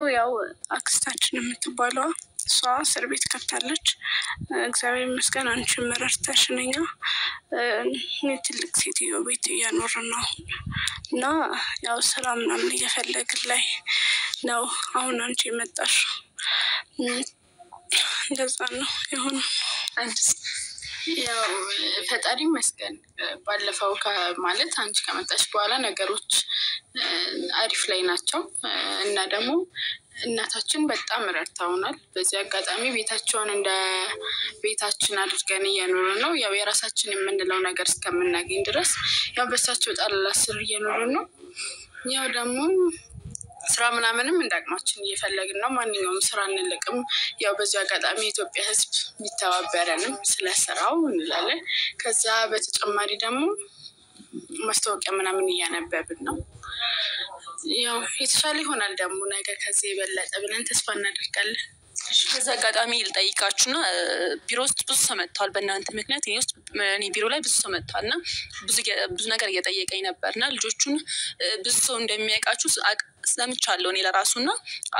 ያው አክስታችን የምትባለው እሷ እስር ቤት ከታለች። እግዚአብሔር ይመስገን አንቺን መረርተሽነኛ ትልቅ ሴትዮ ቤት እያኖርን ነው እና ያው ስራ ምናምን እየፈለግን ላይ ነው። አሁን አንቺ የመጣሽ እንደዛ ነው የሆነ ያው ፈጣሪ ይመስገን። ባለፈው ማለት አንቺ ከመጣሽ በኋላ ነገሮች አሪፍ ላይ ናቸው እና ደግሞ እናታችን በጣም ረድተውናል። በዚህ አጋጣሚ ቤታቸውን እንደ ቤታችን አድርገን እየኖርን ነው። ያው የራሳችን የምንለው ነገር እስከምናገኝ ድረስ ያው በሳቸው ጣልላ ስር እየኖርን ነው። ያው ደግሞ ስራ ምናምንም እንዳቅማችን እየፈለግን ነው። ማንኛውም ስራ እንልቅም። ያው በዚህ አጋጣሚ የኢትዮጵያ ሕዝብ ቢተባበረንም ስለስራው እንላለን። ከዛ በተጨማሪ ደግሞ ማስታወቂያ ምናምን እያነበብን ነው። ያው የተሻለ ይሆናል ደግሞ ነገ ከዚህ የበለጠ ብለን ተስፋ እናደርጋለን። በዚህ አጋጣሚ ልጠይቃችሁና ቢሮ ውስጥ ብዙ ሰው መጥቷል በእናንተ ምክንያት። እኔ ቢሮ ላይ ብዙ ሰው መጥቷል እና ብዙ ነገር እየጠየቀኝ ነበር እና ልጆቹን ብዙ ሰው እንደሚያውቃችሁ ሰምቻለሁ እኔ ለራሱና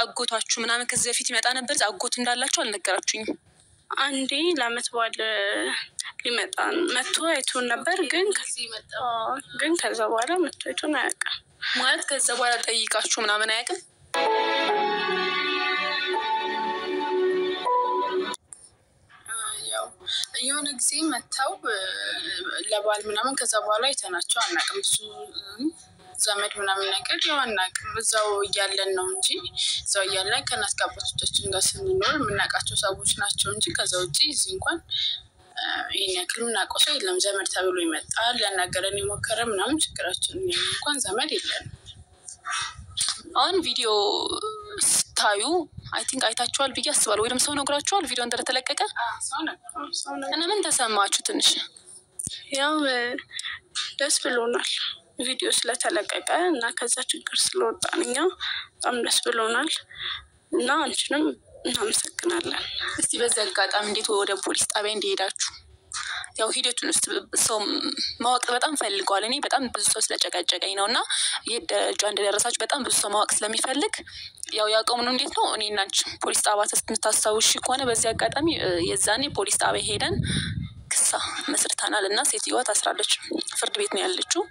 አጎታችሁ ምናምን ከዚህ በፊት ይመጣ ነበር። አጎት እንዳላችሁ አልነገራችሁኝም። አንዴ ለአመት በዓል ሊመጣ መጥቶ አይቶን ነበር፣ ግን ከዛ በኋላ መጥቶ አይቶን አያውቅም። ማለት ከዛ በኋላ ጠይቃችሁ ምናምን አያውቅም? የሆነ ጊዜ መጥተው ለበዓል ምናምን ከዛ በኋላ አይተናቸው አናውቅም። እሱ ዘመድ ምናምን ነገር ያው አናውቅም። እዛው እያለን ነው እንጂ እዛው እያለን ከእናት ከአባቶቻችን ጋር ስንኖር የምናውቃቸው ሰዎች ናቸው እንጂ ከዛ ውጭ እዚህ እንኳን ይህን ያክል የምናውቀው ሰው የለም። ዘመድ ተብሎ ይመጣል ሊያናገረን የሞከረ ምናምን ችግራችን እንኳን ዘመድ የለንም። አሁን ቪዲዮ ስታዩ አይ ቲንክ አይታችኋል ብዬ አስባለሁ። ወይም ሰው ነግራችኋል ቪዲዮ እንደተለቀቀ? እና ምን ተሰማችሁ? ትንሽ ያው ደስ ብሎናል ቪዲዮ ስለተለቀቀ እና ከዛ ችግር ስለወጣን እኛ በጣም ደስ ብሎናል እና አንቺንም እናመሰግናለን። እስቲ በዚህ አጋጣሚ እንዴት ወደ ፖሊስ ጣቢያ እንደሄዳችሁ ያው ሂደቱን ውስጥ ሰው ማወቅ በጣም ፈልገዋል። እኔ በጣም ብዙ ሰው ስለጨቀጨቀኝ ነው እና ይህ ደረጃ እንደደረሳችሁ በጣም ብዙ ሰው ማወቅ ስለሚፈልግ ያው ያቆምነው እንዴት ነው እኔና አንቺ ፖሊስ ጣቢያ የምታስታውሺ ከሆነ በዚህ አጋጣሚ የዛኔ ፖሊስ ጣቢያ ሄደን ክሳ መስርተናል እና ሴትዮዋ ታስራለች። ፍርድ ቤት ነው ያለችው።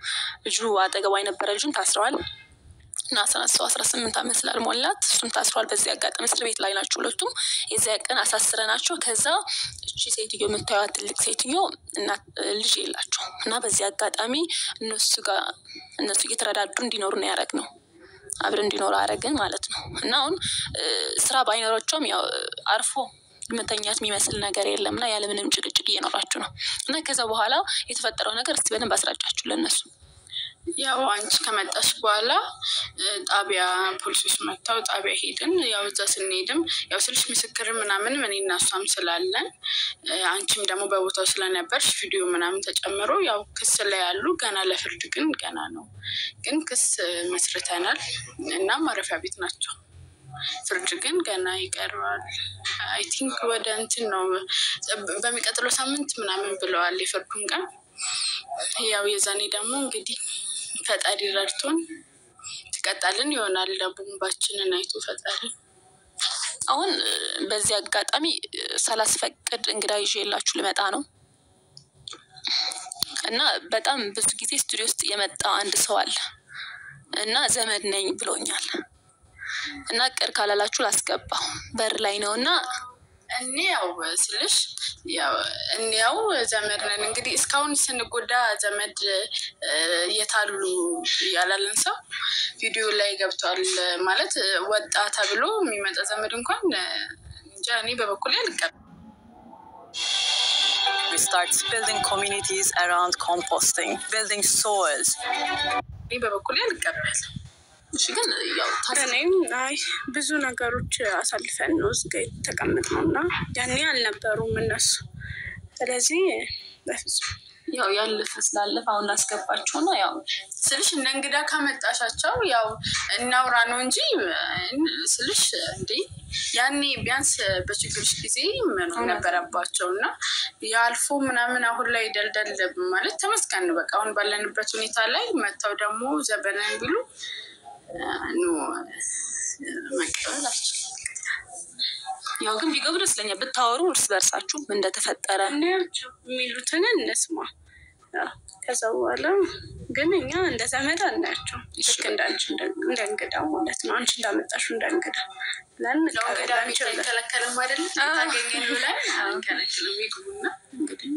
ልጁ አጠገቧ የነበረ ልጁን ታስረዋል እና 18 ዓመት ስላልሞላት እሱም ታስሯል። በዚህ አጋጣሚ እስር ቤት ላይ ናቸው ሁለቱም። የዚያ ቀን አሳስረናቸው ከዛ እቺ ሴትዮ የምታዩት ትልቅ ሴትዮ እና ልጅ የላቸው እና በዚህ አጋጣሚ እነሱ እየተረዳዱ እንዲኖሩ ነው ያደረግነው። አብረን እንዲኖሩ አደረግን ማለት ነው እና አሁን ስራ ባይኖራቸውም ያው አርፎ መተኛት የሚመስል ነገር የለም እና ያለምንም ጭቅጭቅ እየኖራችሁ ነው እና ከዛ በኋላ የተፈጠረው ነገር እስቲ በደንብ አስረዳችሁ ለነሱ። ያው አንቺ ከመጣሽ በኋላ ጣቢያ ፖሊሶች መጥተው ጣቢያ ሄድን። ያው እዛ ስንሄድም ያው ስልሽ ምስክር ምናምን እኔና እሷም ስላለን አንቺም ደግሞ በቦታው ስለነበርሽ ቪዲዮ ምናምን ተጨምሮ ያው ክስ ላይ ያሉ ገና ለፍርድ ግን ገና ነው ግን ክስ መስርተናል እና ማረፊያ ቤት ናቸው። ፍርድ ግን ገና ይቀርባል። አይ ቲንክ ወደ እንትን ነው በሚቀጥለው ሳምንት ምናምን ብለዋል የፍርዱን ቀን። ያው የዛኔ ደግሞ እንግዲህ ፈጣሪ ረድቶን ትቀጣልን ይሆናል። ለቦምባችንን አይቶ ፈጣሪ። አሁን በዚህ አጋጣሚ ሳላስፈቅድ እንግዳ ይዤላችሁ ልመጣ ነው እና በጣም ብዙ ጊዜ ስቱዲዮ ውስጥ የመጣ አንድ ሰው አለ እና ዘመድ ነኝ ብሎኛል እና ቅር ካላላችሁ ላስገባው በር ላይ ነው እና ያው ስልሽ ያው ዘመድ ነን እንግዲህ እስካሁን ስንጎዳ ዘመድ የታሉ ያላለን ሰው ቪዲዮ ላይ ገብቷል ማለት ወጣ ተብሎ የሚመጣ ዘመድ እንኳን እንጃ እኔ በበኩሌ አልቀበልም። We start building communities around composting, building soils. እኔ በበኩሌ አልቀበልም። እሺ ግን ያው ታዲያም ብዙ ነገሮች አሳልፈን ነው እዚህ ጋር የተቀመጥነው እና ያኔ አልነበሩም እነሱ። ስለዚህ በፍጹም ያው ያለፈ ስላለፈ አሁን ላስገባችሁ ነው። ያው ስልሽ እንደ እንግዳ ካመጣሻቸው ያው እናውራ ነው እንጂ ስልሽ እንዴ ያኔ ቢያንስ በችግርሽ ጊዜ መኖር ነበረባቸው እና ያልፎ ምናምን አሁን ላይ ደልደል ማለት ተመስገን በቃ አሁን ባለንበት ሁኔታ ላይ መጥተው ደግሞ ዘበነን ቢሉ መቀበል አልችልም። ያው ግን ቢገቡ ደስ ይለኛል። ብታወሩ እርስ በርሳችሁ ምን እንደተፈጠረ እናያቸው የሚሉትን እንስማ። ከዛ በኋላ ግን እኛ እንደ ዘመድ አናያቸው። ልክ እንዳንቺ እንደ እንግዳ ማለት ነው። አንቺ እንዳመጣሽው እንደ እንግዳ ብለን ከለከለም አይደለም ታገኘን ብለን አንከለክልም። ይግቡና እንግዲህ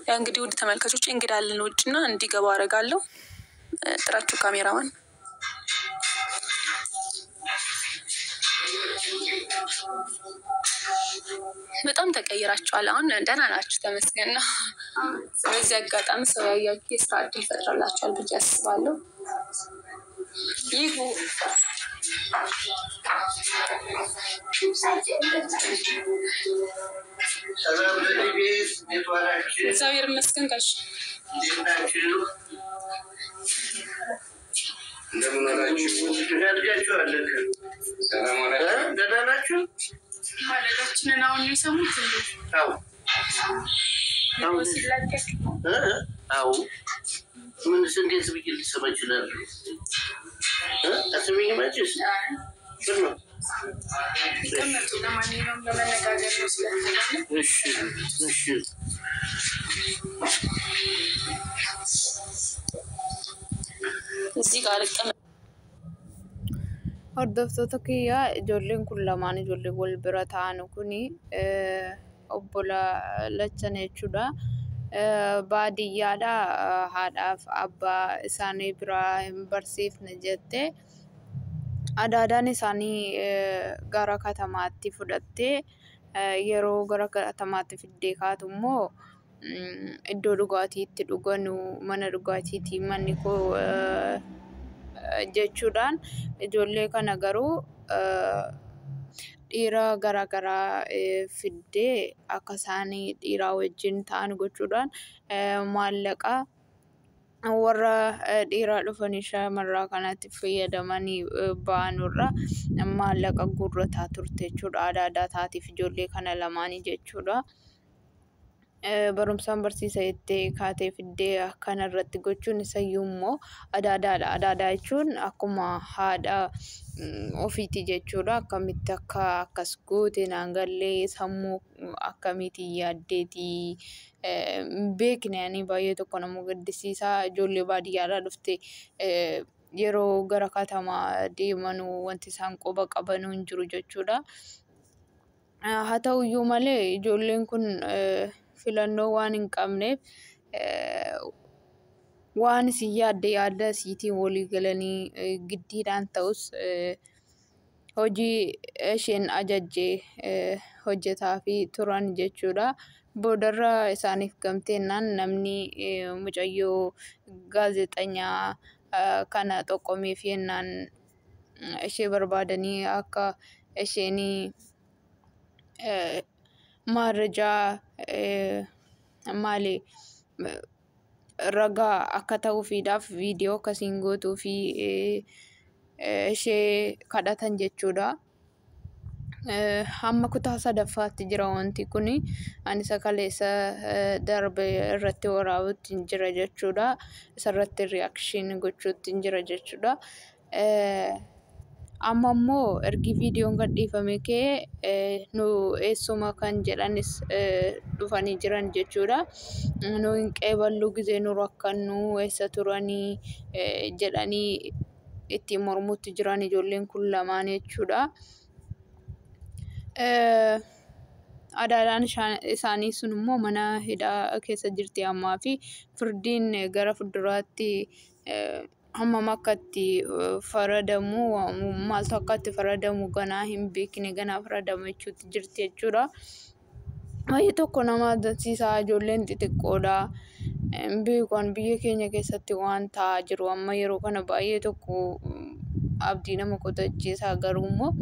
ያ እንግዲህ ውድ ተመልካቾች እንግዳ አለን ውጭና እንዲገባ አደርጋለሁ። ጥራችሁ ካሜራውን በጣም ተቀይራችኋል። አሁን ደህና ናችሁ፣ ተመስገን ነው። ስለዚህ አጋጣሚ ሰው ያያችሁ የስራ እድል ፈጥራላችኋል ብዬ አስባለሁ። ይሁ እግዚአብሔር ይመስገን ጋሽ እንደምን ዋላችሁ? ልጃችሁ አለከ ሰላም ዋላችሁ? ደህና ናችሁ? ማለዳችንን አሁን የሰሙት ሲላቀቅ አዎ ምን እንዴት ብዬ ልሰማ እችላለሁ? አስበኝ መቼስ ነው ይቀመጡ። ለማንኛውም ለመነጋገር ነው ስለተባለ እሺ እሺ እዚህ ጋር ልቀመጥ። Hordoftoota kiyyaa ijoolleen kun lamaan ijoollee wal bira ta'an kuni obbola lachan jechuudha. Baadiyyaadha haadhaaf abbaa isaanii biraa hin barsiifne jettee adaadaan isaanii gara katamaatti fudhattee yeroo gara katamaatti fiddee kaatu immoo iddoo dhugaatiitti dhuganu mana dhugaatiitti manni koo jechuudhaan ijoollee kana garuu dhiira garaagaraa fiddee akka isaanii dhiiraa wajjin ta'an gochuudhaan maallaqa warra dhiiraa dhufanii shamarraa kanatti fayyadamanii ba'anurra maallaqa guurrataa turte jechuudha. Aadaa taatiif ijoollee kana lamaanii jechuudha. Barumsaan barsiisa jettee kaatee fiddee akkana irratti gochuun isayyuu immoo adaadaadha. Adaadaa jechuun akkuma haadha ofiiti jechuudha. Akkamitti akka akkas goote naangallee sammuu akkamiitiin yaaddeetii beekne ani baay'ee tokko nama gaddisiisaa. Ijoollee baadiyyaadhaa dhufte yeroo gara katamaa deemanuu wanti isaan quba qabanuu hin jiru jechuudha. Haa ta'uyyuu malee ijoolleen kun filannoo waan hin qabneef waan isin yaadda isiitiin walii galanii giddiidhaan ta'us hojii isheen ajajjee hojjetaa fi turan jechuudha. Boodarra isaaniif gamteennaan namni mucayyoo gaazexanyaa kana xoqqomeef yennaan ishee barbaadanii akka isheen maarrajaa maali ragaa akka ta'uufiidhaaf viidiyoo akkasiin gootuu fi ishee kadhatan jechuudha. Hamma kutaa sadaffaatti jira wanti kuni. Ani kaleessa darbe irratti waraabuutti jira jechuudha. Isarratti reakshinii gochuutti jira jechuudha. Amma immoo ergi viidiyoon gadhiifame kee nu eessuma kan jedhanis dhufanii jiran jechuudha. Nu hin qeeballuu gizee nu rakkannu eessa turanii jedhanii itti mormutti jiran ijoolleen kun lamaan jechuudha. Adaadaan isaanii sun immoo mana hidhaa keessa jirti ammaa fi firdiin gara fuulduraatti hammam akka itti faradamu maaltu akka itti faradamu ganaa hin beekne ganaa faradama jechuutti jirti jechuudha. Baay'ee tokko nama agarsiisaa ijoolleen xixiqqoodha. Beekan biyya keenya keessatti waan ta'aa jiru amma yeroo kana baay'ee tokko abdii nama kutachiisaa garuu immoo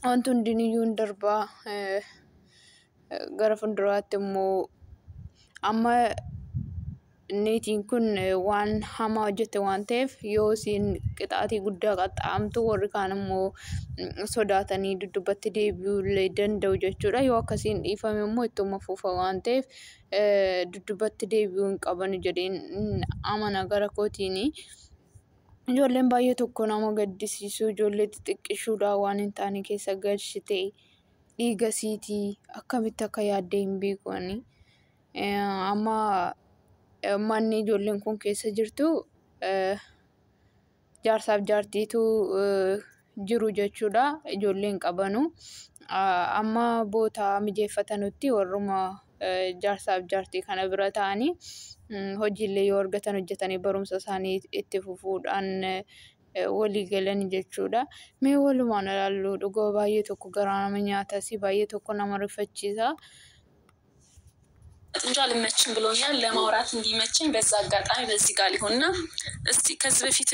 wanti hundiyyuu hin darbaa gara fuulduraatti immoo amma niitiin kun waan hamaa hojjette waan ta'eef yoo isiin qixaatii guddaa qaxxaamtu warri kaan immoo sodaatanii duddubbatti deebi'uu danda'u jechuudha. Yoo akkasiin dhiifame immoo ittuma fufa waan ta'eef duddubbatti deebi'uu hin qaban jedheen amana gara kootiini. ijoolleen baay'ee tokko nama gaddisiisu ijoollee xixiqqishuudha waan hin taane keessa galchite dhiiga siitii akkamitti akka yaaddee hin beekani amma manni ijoolleen kun keessa jirtu jaarsaaf jaartiitu jiru jechuudha ijoolleen qabanu amma boota mijeeffatanutti warruma jaarsaaf jaartii kana bira ta'anii hojiilee yoo argatan hojjetanii barumsa isaanii itti fufuudhaan walii galan jechuudha. Mee walumaan ilaallu dhugoo baay'ee tokko garaa nama nyaatas baay'ee tokko nama rifachiisa. እንዳልመችም ብሎኛል ለማውራት እንዲመችኝ በዛ አጋጣሚ በዚህ ጋር ሊሆንና እስቲ ከዚህ በፊት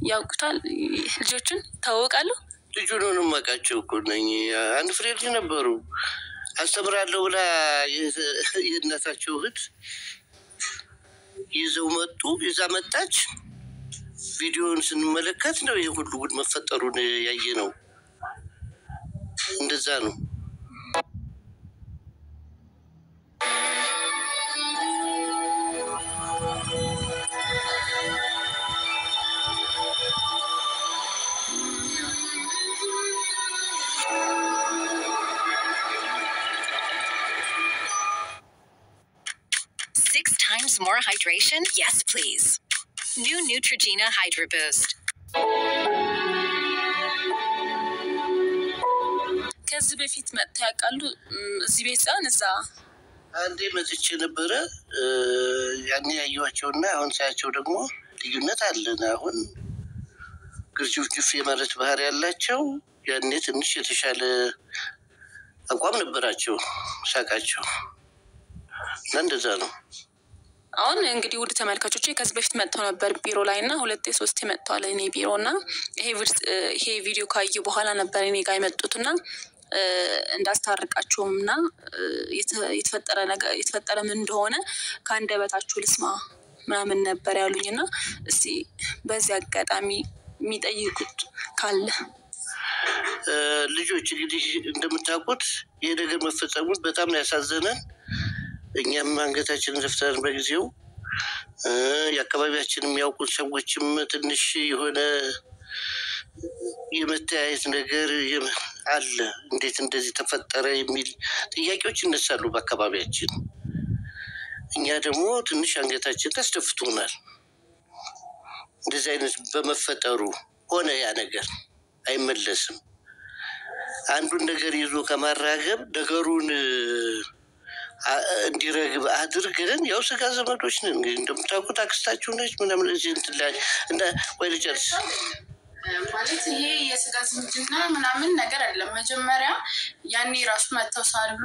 ያውቁታል ልጆቹን ታወቃሉ ልጁንም ማቃቸው እኮ ነኝ አንድ ፍሬ ልጅ ነበሩ አስተምራለሁ ብላ የእናታቸው እህት ይዘው መጡ ይዛ መጣች ቪዲዮውን ስንመለከት ነው ይሄ ሁሉ ጉድ መፈጠሩን ያየ ነው እንደዛ ነው More hydration? Yes, please. New Neutrogena Hydro Boost. ከዚህ በፊት መጥተው ያውቃሉ እዚህ ቤት እዛ አንዴ መጥቼ ነበረ ያኔ ያዩዋቸውና አሁን ሳያቸው ደግሞ ልዩነት አለና አሁን ግርጅፍ የማለት ባህሪ ያላቸው ያኔ ትንሽ የተሻለ አቋም ነበራቸው ሳቃቸው እንደዛ ነው አሁን እንግዲህ ውድ ተመልካቾቼ ከዚህ በፊት መጥተው ነበር ቢሮ ላይና 2-3 መጥተዋል እኔ ቢሮና ይሄ ቪዲዮ ካዩ በኋላ ነበር እኔ ጋር የመጡትና እንዳስታርቃቸውምና የተፈጠረ ምን እንደሆነ ካንደበታቸው ልስማ ምናምን ነበር ያሉኝና እስቲ በዚህ አጋጣሚ የሚጠይቁት ካለ ልጆች እንግዲህ እንደምታውቁት ይሄ ነገር መፈጸሙን በጣም ያሳዘነን እኛም አንገታችንን ደፍተን በጊዜው የአካባቢያችንን የሚያውቁት ሰዎችም ትንሽ የሆነ የመተያየት ነገር አለ እንዴት እንደዚህ ተፈጠረ የሚል ጥያቄዎች ይነሳሉ በአካባቢያችን እኛ ደግሞ ትንሽ አንገታችን ተስደፍቶናል እንደዚህ አይነት በመፈጠሩ ሆነ ያ ነገር አይመለስም አንዱን ነገር ይዞ ከማራገብ ነገሩን እንዲረግብ አድርገን ያው ስጋ ዘመዶች ነን እንደምታውቁት አክስታችሁ ነች ምናምን እዚህ እንትን ላይ እና ወይ ልጨርስ ማለት ይሄ የስጋ ዝምድና ምናምን ነገር አይደለም መጀመሪያ ያኔ ራሱ መተው ሳሉ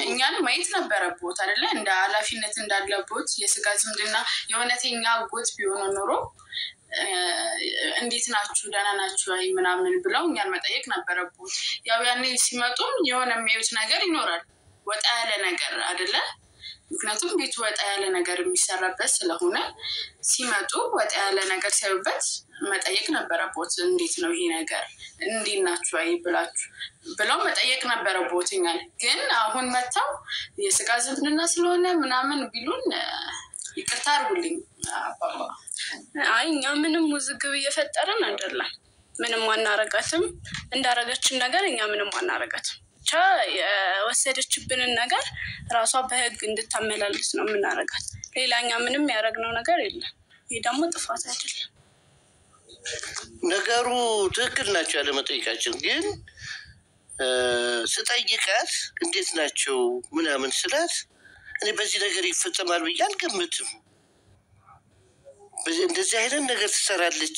እኛን ማየት ነበረበት አይደለ እንደ ኃላፊነት እንዳለበት የስጋ ዝምድና የሆነተኛ ጎት ቢሆን ኖሮ እንዴት ናችሁ ደህና ናችሁ አይ ምናምን ብለው እኛን መጠየቅ ነበረበት ያው ያኔ ሲመጡም የሆነ የሚያዩት ነገር ይኖራል ወጣ ያለ ነገር አይደለ ምክንያቱም ቤቱ ወጣ ያለ ነገር የሚሰራበት ስለሆነ ሲመጡ ወጣ ያለ ነገር ሲያዩበት መጠየቅ ነበረበት እንዴት ነው ይሄ ነገር እንዴት ናችሁ አይ ብለው መጠየቅ ነበረበት እኛን ግን አሁን መጣው የስጋ ዝምድና ስለሆነ ምናምን ቢሉን ይቅርታ አድርጉልኝ አባባ አይ እኛ ምንም ውዝግብ እየፈጠረን አይደለም ምንም አናረጋትም እንዳረጋችን ነገር እኛ ምንም አናረጋትም ብቻ የወሰደችብንን ነገር ራሷ በህግ እንድታመላልስ ነው የምናረጋት ሌላኛ ምንም ያረግነው ነገር የለም ይሄ ደግሞ ጥፋት አይደለም ነገሩ ትክክል ናቸው ያለ መጠይቃችን ግን ስጠይቃት እንዴት ናቸው ምናምን ስላት እኔ በዚህ ነገር ይፈጸማል ብዬ አልገምትም እንደዚህ አይነት ነገር ትሰራለች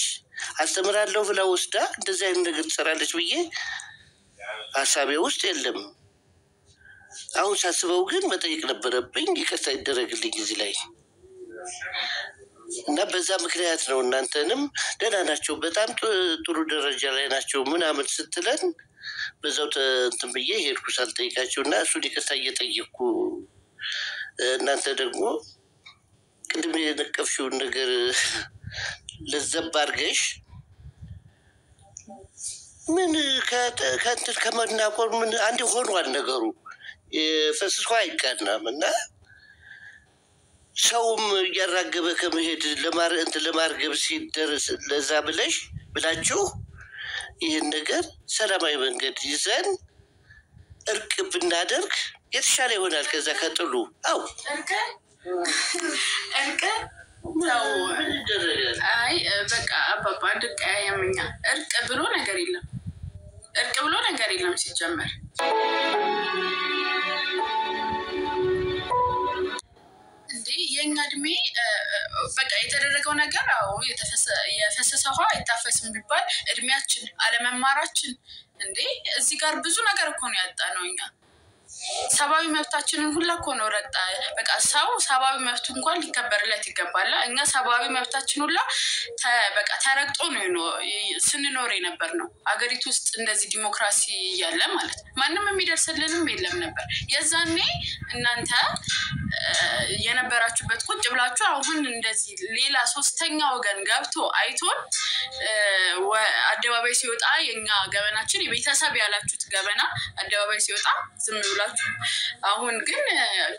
አስተምራለሁ ብላ ወስዳ እንደዚህ አይነት ነገር ትሰራለች ብዬ ሐሳቤ ውስጥ የለም አሁን ሳስበው ግን መጠየቅ ነበረብኝ ይቅርታ ይደረግልኝ እዚህ ላይ እና በዛ ምክንያት ነው እናንተንም ደህና ናቸው በጣም ጥሩ ደረጃ ላይ ናቸው ምናምን ስትለን በዛው እንትን ብዬ ሄድኩ ሳልጠይቃቸውና እሱ ይቅርታ እየጠየቅኩ እናንተ ደግሞ ቅድም የነቀፍሽውን ነገር ለዘብ አድርገሽ ምን ከእንትን ከመናቆር ምን አንድ ሆኗል ነገሩ ፈስሶ አይቀናም እና ሰውም እያራገበ ከመሄድ ለማርገብ ሲደርስ ለዛ ብላችሁ ይህን ነገር ሰላማዊ መንገድ ይዘን እርቅ ብናደርግ የተሻለ ይሆናል። ከዛ ከጥሉ እርቅ ነው። አይ በቃ አባባ ድቃ ያመኛ እርቅ ብሎ ነገር የለም ሲጀመር እንዴ የኛ እድሜ በቃ የተደረገው ነገር የፈሰሰ ውሃ አይታፈስም ቢባል እድሜያችን አለመማራችን እንዴ እዚህ ጋር ብዙ ነገር እኮ ነው ያጣነው እኛ ሰባዊ መብታችንን ሁላ እኮ ነው ረጣ በቃ ሰው ሰባዊ መብቱ እንኳን ሊከበርለት ይገባል እኛ ሰባዊ መብታችን ሁላ በቃ ተረግጦ ነው ስንኖር የነበር ነው አገሪቱ ውስጥ እንደዚህ ዲሞክራሲ ያለ ማለት ማንንም የሚደርስልንም የለም ነበር የዛኔ እናንተ የነበራችሁበት ቁጭ ብላችሁ አሁን እንደዚህ ሌላ ሶስተኛ ወገን ገብቶ አይቶን አደባባይ ሲወጣ የኛ ገበናችን የቤተሰብ ያላችሁት ገበና አደባባይ ሲወጣ ዝም ብላችሁ አሁን ግን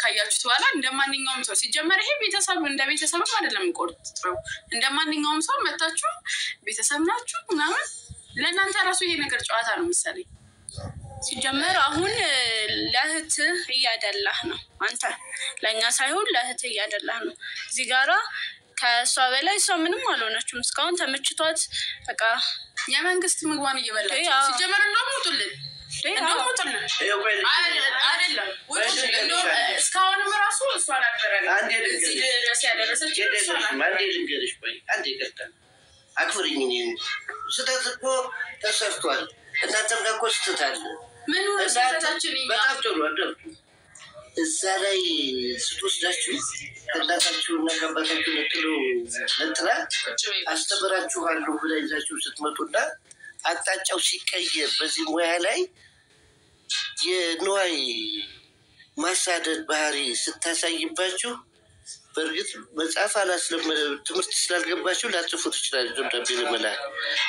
ካያችሁት በኋላ እንደማንኛውም ሰው ሲጀመር ይሄ ቤተሰብ እንደ ቤተሰብም አይደለም ቆርጥው እንደማንኛውም ሰው መጣችሁ ቤተሰብ ናችሁ ምናምን ለእናንተ ራሱ ይሄ ነገር ጨዋታ ነው መሰለኝ ሲጀመር አሁን ለእህት እያደላህ ነው አንተ ለኛ ሳይሆን ለእህት እያደላህ ነው እዚህ ጋራ ከሷ በላይ ሰው ምንም አልሆነችም እስካሁን ተመችቷት በቃ የመንግስት ምግባን እየበላች ሲጀመር እንደሞቱልን አይደለም እስካሁንም ራሱ እሷ ነበረን እዚህ ድረስ ያደረሰችው እሷ ናት አክብሪኝ ስህተት እኮ ተሰርቷል እናንተም ጋር እኮ ስህተት አለ ምን ሆነ ስህተታችን በጣም ጥሩ አደረጉ እዛ ላይ ስትወስዳችሁ ከእናታችሁና ከአባታችሁ ነጥላ አስተምራችኋለሁ ብላ ይዛችሁ ስትመጡና አቅጣጫው ሲቀየር በዚህ ሙያ ላይ የንዋይ ማሳደድ ባህሪ ስታሳይባችሁ በእርግጥ መጽሐፍ አላስለመደ ትምህርት ስላልገባችሁ ላጽፉ ትችላላችሁ ደብዳቤ ለመላክ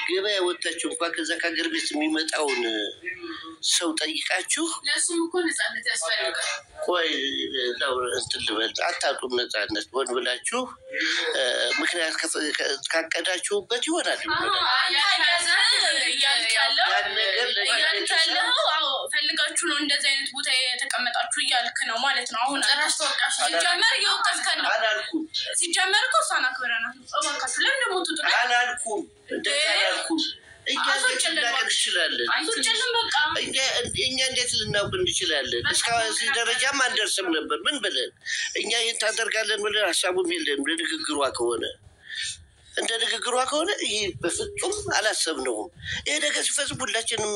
ገበያ ወጣችሁ እንኳን ከዛ ከሀገር ቤት የሚመጣውን ሰው ጠይቃችሁ ለሱም እኮ ነፃነት ያስፈልጋል ቆይ እንትን ልበል አታጡም ነፃነት ሆን ብላችሁ ምክንያት ካቀዳችሁበት ይሆናል ፈልጋችሁ ነው እንደዚህ አይነት ቦታ የተቀመጣችሁ እያልክ ነው ማለት ነው አሁን ሲጀመር እየወቀስከን ነው ሲጀመር እኮ እሷን አክብረናት እባካችሁ ለምን ደግሞ ትውጡ አላልኩም እንደዛ አላልኩም እኛ እንዴት ልናውቅ እንችላለን እስከዚህ ደረጃም አንደርስም ነበር ምን ብለን እኛ ይህን ታደርጋለን ብለን ሀሳቡም የለም እንደ ንግግሯ ከሆነ ይህ በፍጹም አላሰብነውም ይሄ ነገር ሲፈጽም ሁላችንም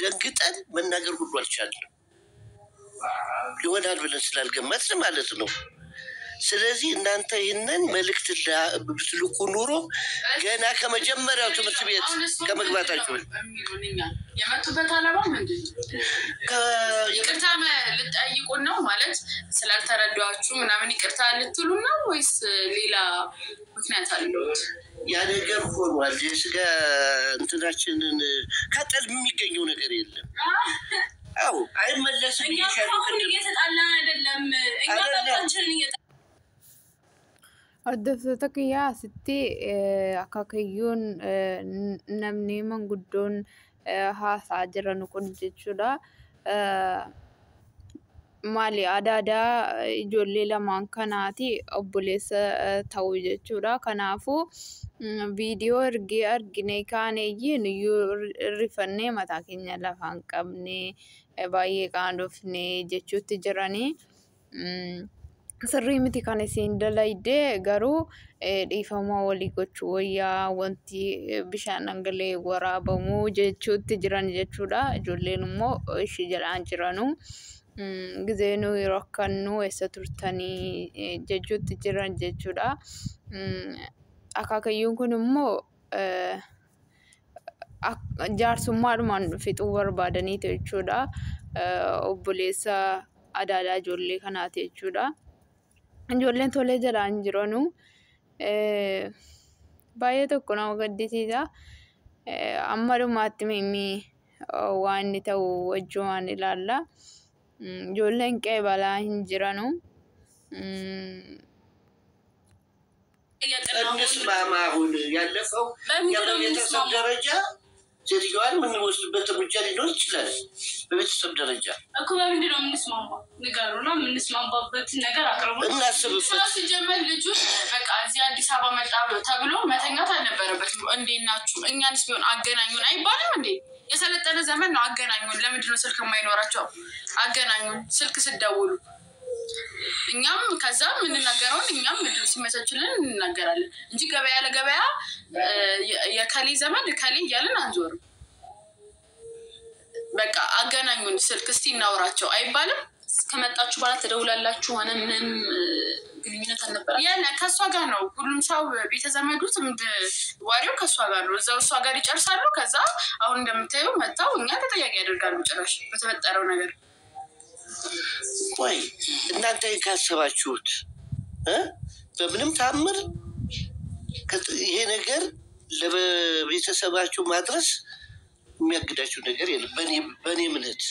ደንግጠን መናገር ሁሉ አልቻልንም ይሆናል ብለን ስላልገመትን ማለት ነው ስለዚህ እናንተ ይህንን መልእክት ብትልኩ ኑሮ ገና ከመጀመሪያው ትምህርት ቤት ከመግባታችሁ የመጡበት ዓላማ ምንድን ነው ይቅርታ ልጠይቁን ነው ማለት ስላልተረዳችሁ ምናምን ይቅርታ ልትሉ ነው ወይስ ሌላ ምክንያት አለው ያ ነገር ሆኗል የስጋ እንትናችንን ካጠል የሚገኘው ነገር የለም አዎ አይመለስም ይሻላል እየተጣላን አይደለም እኛ ታጣችን Hordoftoota kiyyaa asitti akaakayyuun namni manguddoon haasaa jiran kun jechuudha. Maali aadaa ijoollee lamaan kanaati obboleessa ta'uu jechuudha. Kanaafuu viidiyoo ergee argine kaaneeyyiin iyyuu rifannee mataa keenya lafaan qabnee baay'ee qaanofnee jechuutti jiranii. Sirrii miti kan isin dalaydee garuu dhiifama walii gochuu wayyaa wanti bishaan dhangala'ee waraabamuu jechuutti jiran jechuudha. Ijoolleen immoo ishee jalaan jiranu. Gizee nuyi rakkannu eessa turtanii jechuutti jiran jechuudha. Akaakayyuun kun immoo jaarsummaadhumaan fixuu barbaadaniitu jechuudha. Obboleessa adaadaa ijoollee kanaati jechuudha. Ijoolleen tolee jalaan jiranu baay'ee tokko nama gaddisiisa. Amma dhumaatti mimmi waan inni ta'u wajjumaan ilaalla. Ijoolleen qe'ee balaa hin jiranu. እንስማማ። አሁን ያለፈው በቤተሰብ ደረጃ ሴትዮዋን የምንወስድበት እርምጃ ሊኖር ይችላል። በቤተሰብ ደረጃ እኮ በምንድን ነው የምንስማማው? ንገሩና የምንስማማበትን ነገር አቅርቡ። እናስብበት። ሲጀመር ልጁ በቃ እዚህ አዲስ አበባ መጣ ተብሎ መተኛት አልነበረበትም። እንዴት ናችሁ እኛንስ ቢሆን አገናኙን አይባልም እንዴ? የሰለጠነ ዘመን ነው። አገናኙን። ለምንድን ነው ስልክ የማይኖራቸው? አገናኙን ስልክ ስደውሉ። እኛም ከዛ የምንናገረውን እኛም ምድር ሲመቻችልን እንናገራለን እንጂ ገበያ ለገበያ የከሌ ዘመን ከሌ እያልን አንዞርም። በቃ አገናኙን ስልክ እስቲ እናውራቸው አይባልም? ከመጣችሁ በኋላ ተደውላላችሁ ሆነ ምንም ግንኙነት አልነበረ? ያለ ከእሷ ጋር ነው። ሁሉም ሰው ቤተዘመዱት ዋሪው ከእሷ ጋር ነው። እዛው እሷ ጋር ይጨርሳሉ። ከዛ አሁን እንደምታዩ መጥተው እኛ ተጠያቂ ያደርጋሉ ጭራሽ በተፈጠረው ነገር። ቆይ እናንተ ካሰባችሁት በምንም ታምር ይሄ ነገር ለቤተሰባችሁ ማድረስ የሚያግዳችሁ ነገር የለም በእኔ እምነት።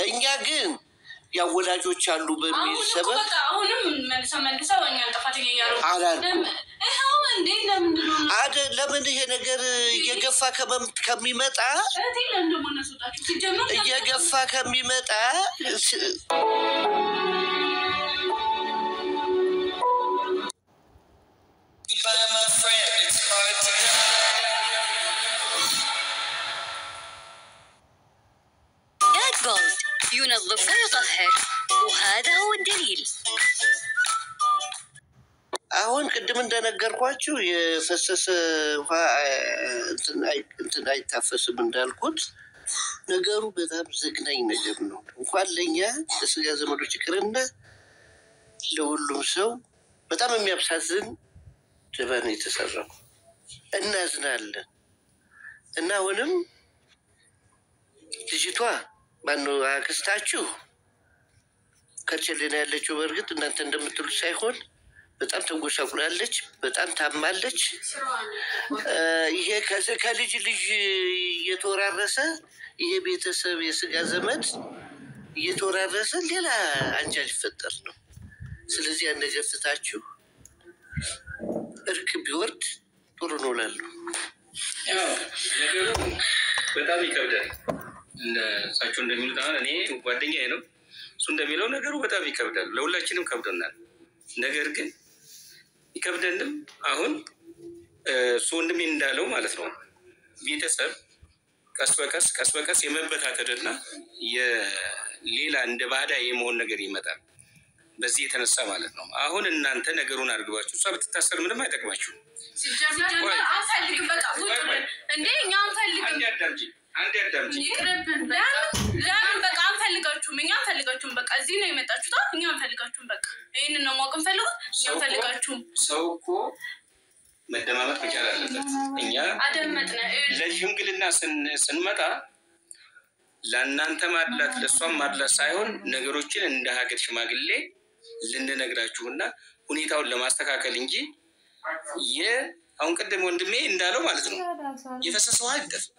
እኛ ግን ያወላጆች አሉ በሚል ሰበብ አሁንም መልሰው እኛን ጥፋተኛ እያደረጉ ለምን ይሄ ነገር እየገፋ ከሚመጣ جولد ينظف ويطهر وهذا هو الدليل. አሁን ቅድም እንደነገርኳችሁ የፈሰሰ ውሃ እንትን አይታፈስም እንዳልኩት ነገሩ በጣም ዘግናኝ ነገር ነው። እንኳን ለእኛ ለስጋ ዘመዶች ይቅርና ለሁሉም ሰው በጣም የሚያሳዝን ደባ ነው የተሰራው። እናዝናለን። እና አሁንም ልጅቷ ማነው አክስታችሁ ከቸሌና ያለችው በእርግጥ እናንተ እንደምትሉት ሳይሆን በጣም ተጎሳቁላለች፣ በጣም ታማለች። ይሄ ከልጅ ልጅ እየተወራረሰ ይሄ ቤተሰብ የስጋ ዘመድ እየተወራረሰ ሌላ አንጃ ሊፈጠር ነው። ስለዚህ ያን ነገር ትታችሁ እርቅ ቢወርድ ጥሩ ነው እላለሁ። ነገሩ በጣም ይከብዳል። እሳቸው እንደሚሉት አሁን እኔ ጓደኛዬ ነው፣ እሱ እንደሚለው ነገሩ በጣም ይከብዳል። ለሁላችንም ከብዶናል። ነገር ግን ይከብደንም አሁን እሱ ወንድሜ እንዳለው ማለት ነው ቤተሰብ ቀስ በቀስ የመበታተልና የሌላ እንደ ባዳ የመሆን ነገር ይመጣል። በዚህ የተነሳ ማለት ነው አሁን እናንተ ነገሩን አድርጋችሁ እሷ ብትታሰር ምንም አይጠቅማችሁ። ሲጀመር አንፈልግም በቃ እንዴ እኛ አንፈልግም። አንዴ አዳምጪ። ለምን በቃ አንፈልጋችሁም? እኛ አንፈልጋችሁም። በቃ እዚህ ነው የመጣችሁት። እኛ አንፈልጋችሁም። በቃ ይሄንን ነው ማወቅ እንፈልጉት። እኛ አንፈልጋችሁም። ሰው እኮ መደማመጥ መቻል አለበት። እኛ አደመጥነ ለሽምግልና ስንመጣ ለእናንተ ማድላት ለእሷም ማድላት ሳይሆን ነገሮችን እንደ ሀገር ሽማግሌ ልንነግራችሁና ሁኔታውን ለማስተካከል እንጂ አሁን ቀደም ወንድሜ እንዳለው ማለት ነው የፈሰሰው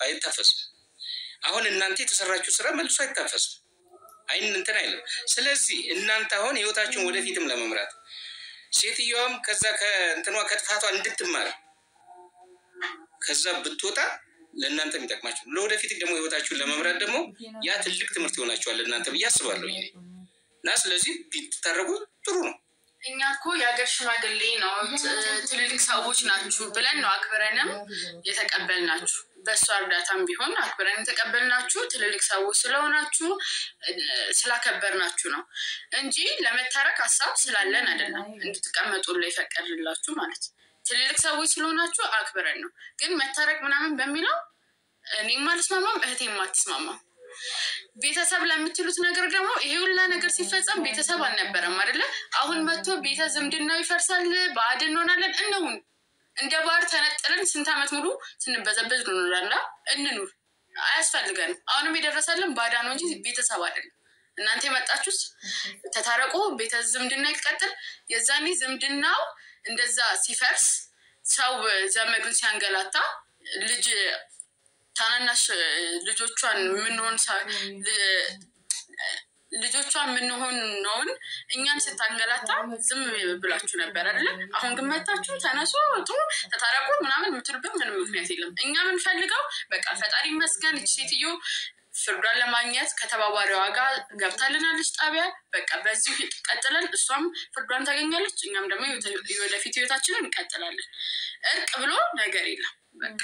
አይታፈስም። አሁን እናንተ የተሰራችሁ ስራ መልሶ አይታፈስም። እንትን አይልም። ስለዚህ እናንተ አሁን ህይወታችሁን ወደፊትም ለመምራት ሴትዮዋም ከዛ ከእንትኗ ከጥፋቷ እንድትማር ከዛ ብትወጣ ለእናንተ የሚጠቅማችሁ ለወደፊት ደግሞ ህይወታችሁን ለመምራት ደግሞ ያ ትልቅ ትምህርት ይሆናችኋል እናንተ ብዬ አስባለሁ። እና ስለዚህ ቢታረቁ ጥሩ ነው። እኛ እኮ የሀገር ሽማግሌ ነው ትልልቅ ሰዎች ናችሁ ብለን ነው አክብረንም የተቀበልናችሁ። በእሷ እርዳታም ቢሆን አክብረን የተቀበልናችሁ ትልልቅ ሰዎች ስለሆናችሁ ስላከበርናችሁ ነው እንጂ ለመታረቅ ሀሳብ ስላለን አይደለም እንድትቀመጡ ላይ ፈቀድላችሁ ማለት። ትልልቅ ሰዎች ስለሆናችሁ አክብረን ነው። ግን መታረቅ ምናምን በሚለው እኔም አልስማማም፣ እህቴም አትስማማም። ቤተሰብ ለምትሉት ነገር ደግሞ ይሄ ሁላ ነገር ሲፈጸም ቤተሰብ አልነበረም አይደለ? አሁን መጥቶ ቤተ ዝምድናው ይፈርሳል፣ ባዕድ እንሆናለን። እንሁን እንደ ባዕድ ተነጥለን ስንት ዓመት ሙሉ ስንበዘበዝ እንኖራለን። እንኑር፣ አያስፈልገንም። አሁንም የደረሰልን ባዳ ነው እንጂ ቤተሰብ አይደለም። እናንተ የመጣችሁት ተታረቁ፣ ቤተ ዝምድና ይቀጥል። የዛኔ ዝምድናው እንደዛ ሲፈርስ ሰው ዘመዱን ሲያንገላታ ልጅ ታናናሽ ልጆቿን ምንሆን ልጆቿ ምን ሆን ነውን እኛን ስታንገላታ ዝም ብላችሁ ነበር አይደል? አሁን ግን መጣችሁ ተነሱ ተታረቁ ምናምን የምትሉበት ምንም ምክንያት የለም። እኛ ምን ፈልገው በቃ ፈጣሪ ይመስገን እቺ ሴትዮ ፍርዷን ለማግኘት ከተባባሪዋ ጋር ገብታልናለች ጣቢያ። በቃ በዚህ ቀጥለን እሷም ፍርዷን ታገኛለች፣ እኛም ደግሞ ወደፊት ህይወታችንን እንቀጥላለን። እርቅ ብሎ ነገር የለም። በቃ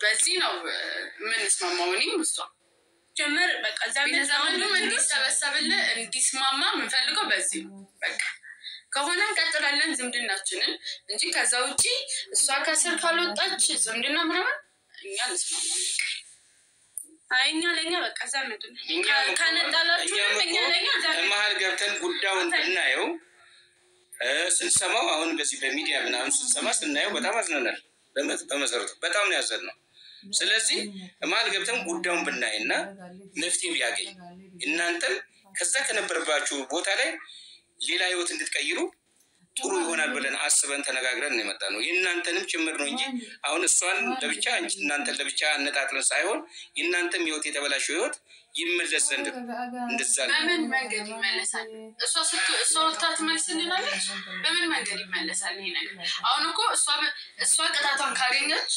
በዚህ ነው የምንስማማው። እኔም እሷ ጀመር በቃ ቤተሰብንም እንዲሰበሰብልን እንዲስማማ የምንፈልገው በዚህ ነው። በቃ ከሆነ እንቀጥላለን ዝምድናችንን እንጂ ከዛ ውጪ እሷ ከስር ካልወጣች ዝምድና ምናምን እኛ እንስማማለን። እኛ ለኛ በቃ ዘመድ ከነጣላችሁ እኛ ለኛ ዘመድ መሀል ገብተን ጉዳዩን ብናየው ስንሰማው አሁን እንደዚህ በሚዲያ ምናምን ስናየው በጣም አዝነናል። በመሰረቱ በጣም ነው ያዘነው። ስለዚህ መሀል ገብተን ጉዳዩን ብናይና መፍትሄ ቢያገኝ እናንተም ከዛ ከነበረባችሁ ቦታ ላይ ሌላ ህይወት እንድትቀይሩ ጥሩ ይሆናል ብለን አስበን ተነጋግረን ነው የመጣ ነው። የእናንተንም ጭምር ነው እንጂ አሁን እሷን ለብቻ እናንተን ለብቻ አነጣጥረን ሳይሆን የእናንተም ህይወት የተበላሸው ህይወት ይመለስ ዘንድ እንደዛ ነው። በምን መንገድ ይመለሳል? እሷ ወጥታ ትመልስልናለች። በምን መንገድ ይመለሳል ይሄ ነገር? አሁን እኮ እሷ ቅጣቷን ካገኘች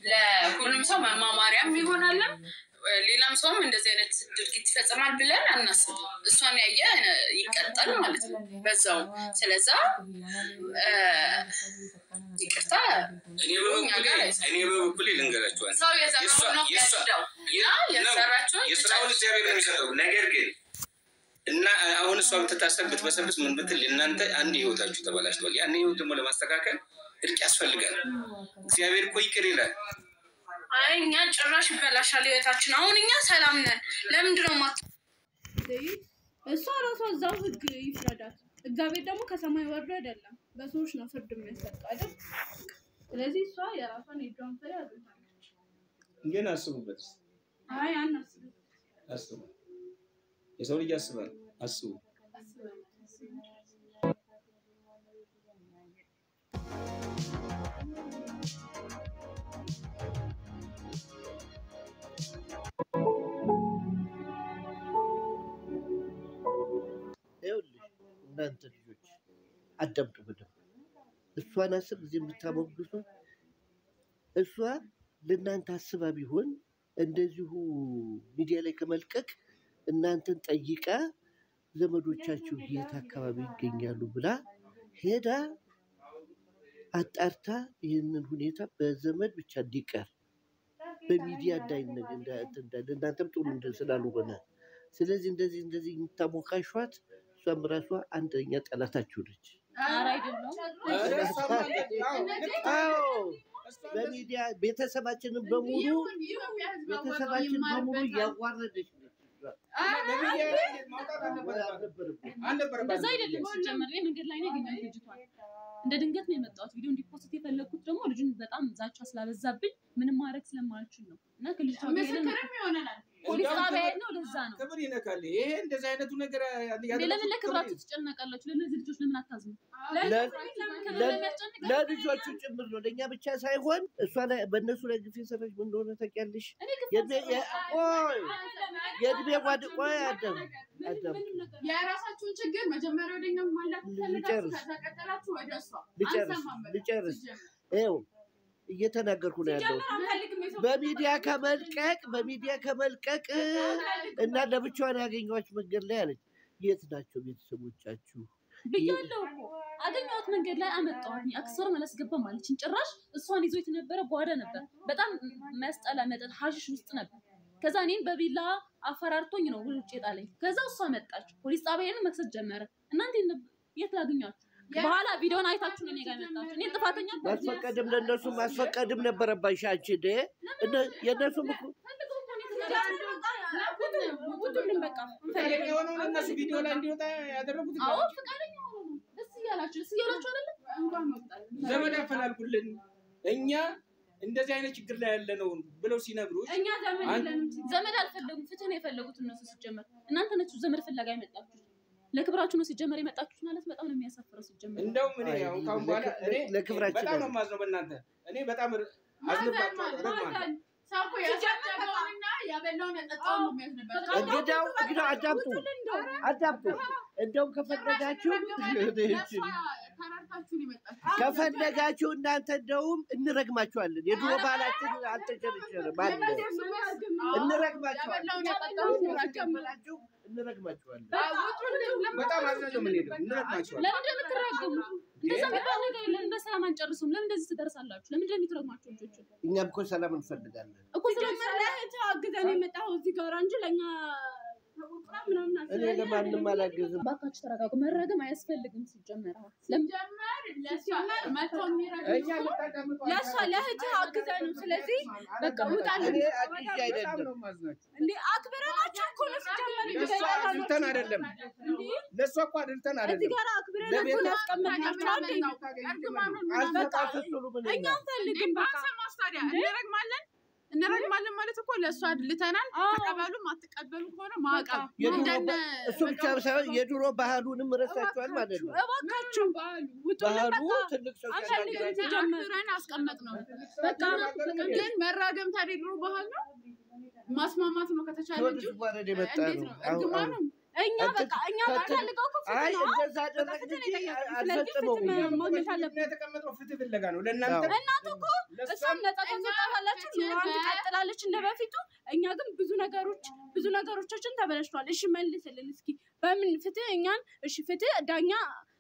ለሁሉም ሰው መማማሪያም ይሆናል። ሌላም ሰውም እንደዚህ አይነት ድርጊት ይፈጽማል ብለን አናስብም። እሷን ያየ ይቀጣል ማለት ነው በዛው። ስለዛ ይቅርታ እኔ በበኩሌ ልንገራችኋል። ሰው የዘራውን ነው ያጭዳው እና የሰራችውን የስራውን እግዚአብሔር ነው የሚሰጠው። ነገር ግን እና አሁን እሷ ብትታሰብ ብትበሰብስ ምን ብትል እናንተ አንድ ህይወታችሁ ተበላሽቷል። ያን ህይወት ደግሞ ለማስተካከል እርቅ ያስፈልጋል። እግዚአብሔር እኮ ይቅር ይላል። እኛ ጭራሽ ይበላሻል ህይወታችን። አሁን እኛ ሰላም ነን። ለምንድን ነው ማት እሷ ራሷ እዛው ህግ ይፍረዳት። እግዚአብሔር ደግሞ ከሰማይ ወርዶ አይደለም በሰዎች ነው ፍርድ የሚያሰጠው አይደል? ስለዚህ እሷ የራሷን የጇን ፍሬ አግኝታለች። ግን አስቡበት። አስቡ። የሰው ልጅ ያስባል። አስቡ። እናንተ ልጆች አዳምጡ በደንብ። እሷን አስብ ጊዜ የምታሞግሱ እሷ ለእናንተ አስባ ቢሆን እንደዚሁ ሚዲያ ላይ ከመልቀቅ እናንተን ጠይቃ ዘመዶቻችሁ የት አካባቢ ይገኛሉ ብላ ሄዳ አጣርታ ይህንን ሁኔታ በዘመድ ብቻ እንዲቀር በሚዲያ እንዳለ እናንተም ጥሩ ስላልሆነ ስለዚህ እንደዚህ የምታሞካሿት እሷም ራሷ አንደኛ ጠላታችሁ ነች። በሚዲያ ቤተሰባችንን በሙሉ እያዋረደች ነች። እንደዛ አይደለም። ሲጀመር መንገድ ላይ ነው ያገኘሁት ልጅቷን። እንደ ድንገት ነው የመጣሁት። ቪዲዮ እንዲፖስት የፈለኩት ደግሞ ልጁን በጣም ዛቻ ስላበዛብኝ ምንም ማድረግ ስለማልችል ነው። እና ከልጅቷ ምስክርም ይሆነናል ፖሊስ ጣቢያ ነው። ለዛ ነው ክብር ይነካል። ይሄ እንደዚህ አይነቱ ነገር ለምን ለክብራችሁ ትጨነቃላችሁ? ለነዚህ ልጆች ለምን አታዝኑ? ለልጆቹ ጭምር ነው፣ ለእኛ ብቻ ሳይሆን እሷ ላይ በእነሱ ላይ ግፍ የሰራች ምን እንደሆነ ታውቂያለሽ? የእድሜ ጓደኛ አዳም የራሳችሁን ችግር መጀመሪያ ወደኛ ማላክ ተፈልጋችሁ ተቀጠላችሁ ወደ እሷ ልጨርስ ይኸው እየተናገርኩ ነው ያለው። በሚዲያ ከመልቀቅ እና ለብቻዋን ያገኘኋቸው መንገድ ላይ አለች። የት ናቸው ቤተሰቦቻችሁ ብያለሁ እኮ አገኘኋት መንገድ ላይ አመጣኋት። አክሰር አላስገባም አለችኝ። ጭራሽ እሷን ይዞ የተነበረ ጓዳ ነበር። በጣም መስጠላ መጠጥ ሀሽሽ ውስጥ ነበር። ከዛ እኔን በቢላ አፈራርቶኝ ነው ውጭ የጣለኝ። ከዛ እሷ መጣች። ፖሊስ ጣቢያን መክሰስ ጀመረ። እናንተ የት ላገኛችሁ? በኋላ ቪዲዮን አይታችሁ ነው እኔ ጋር መጣችሁ። እኔ ጥፋተኛ ማስፈቀድም ለነሱ ማስፈቀድም ነበረባሽ አንቺ ደ የነሱም እኮ ሁሉም በቃ የሆነው እነሱ ቪዲዮ ላይ እንዲወጣ ያደረጉት አዎ ፈቃደኛ ሆኖ ነው። ደስ እያላችሁ አይደለ? እንኳን መጣል ዘመድ አፈላልጉልን እኛ እንደዚህ አይነት ችግር ላይ ያለ ነው ብለው ሲነግሩት እኛ ዘመድ አልፈለጉም። ፍትህ ነው የፈለጉት እነሱ። ሲጀመር እናንተ ናችሁ ዘመድ ፍለጋ የመጣችሁት። ለክብራችሁ ነው ሲጀመር የመጣችሁት ማለት በጣም ነው የሚያሳፍረው። ሲጀመር እንደውም እኔ ያው ካሁን በኋላ እኔ ለክብራችሁ በጣም ነው የማዝነው በእናንተ። እኔ በጣም አዝንባችኋለሁ። ሳውቁ ያሳደገውና ያበላውን ያጠጣውን ነው የሚያስነበረው እንግዲህ አዳምጡ እንደውም ከፈለጋችሁ እናንተ እንደውም እንረግማችኋለን የድሮ ባህላችን አልተሸረሸረም ማለት እንረግማችኋለን በጣም አዝናለሁ ምን ሄደው እንረግማችኋለን ለምን እንደምትረግሙት እንደዛ የሚባል ነገር የለም በሰላም አንጨርሱም ለምን እንደዚህ ትደርሳላችሁ ለምን እንደምትረግማችሁ ልጆች እኛም እኮ ሰላም እንፈልጋለን እኮ ስለማለት አግዘን የመጣው እዚህ ጋር እንጂ ለኛ እኔ ለማንም አላገዝም ባካችሁ ተረጋጉ መረገም አያስፈልግም ሲጀመር ለሷ ለእህትህ አግዘን ነው ስለዚህ በቃ ውጣልን እኔ አግዤ አይደለም እንዴ አክብረናችሁ እኮ ነው ሲጀመር አድልተን አይደለም ለሷ እኮ አድልተን አይደለም እዚህ ጋር አክብረን እኮ ያስቀመጥናችሁ እኛም ፈልግን በቃ ማስታዲያ እንረግማለን ማለት እኮ ለሷ አድልተናል ተቀበሉም አትቀበሉ ሆነ ማቀብ እሱ ብቻ ሳይሆን የድሮ ባህሉንም ረሳችኋል ማለት ነው እባካችሁ ባህሉ ትልቅ ሰው ጀምረን አስቀመጥ ነው በቃ ግን መራገም ታዲያ ድሮ ባህል ነው ማስማማት ነው ከተቻለ እንጂ እንዴት ነው እርግማኑ እኛ በቃ እኛ ማፈልገው እኮ አይ እንደዛ አደረግን እንጂ አልፈጽመውም ማግኘት አለብን የተቀመጠው ፍትህ ፍለጋ ነው ለእናንተ እናንተ እኮ እሷም ነፃ ተንቀጣላችሁ ኑሯን ትቀጥላለች እንደበፊቱ እኛ ግን ብዙ ነገሮቻችን ተበላሽቷል እሺ መልስልን እስኪ በምን ፍትህ እኛን እሺ ፍትህ ዳኛ